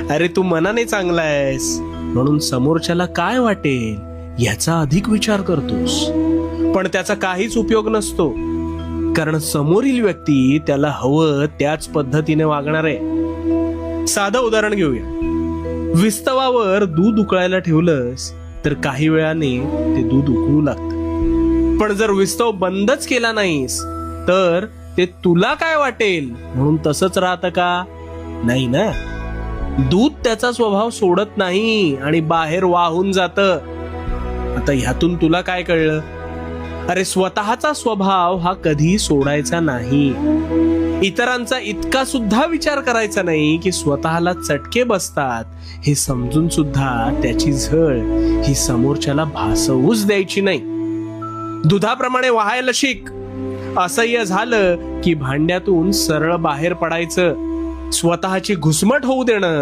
अरे तू मनाने चांगला आहेस म्हणून समोरच्याला काय वाटेल याचा अधिक विचार करतोस, पण त्याचा काहीच उपयोग नसतो, कारण समोरील व्यक्ती त्याला हवं त्याच पद्धतीने वागणार आहे. साधं उदाहरण घेऊया. विस्तवावर दूध उकळायला ठेवलंस तर काही वेळाने ते दूध उकळू लागतं, पण जर विस्तव बंदच केला नाहीस तर ते तुला काय वाटेल म्हणून तसंच राहतं का? नाही ना. दूध त्याचा स्वभाव सोडत नाही आणि बाहेर वाहून जातं. आता ह्यातून तुला काय कळलं? अरे स्वतःचा स्वभाव हा कधी सोडायचा नाही. इतरांचा इतका सुद्धा विचार करायचा नाही की स्वतःला चटके बसतात हे समजून सुद्धा त्याची झळ ही समोरच्याला भासवूच द्यायची नाही. दुधाप्रमाणे वाहायला शिक. असह्य झालं की भांड्यातून सरळ बाहेर पडायचं. स्वतःची घुसमट होऊ देणं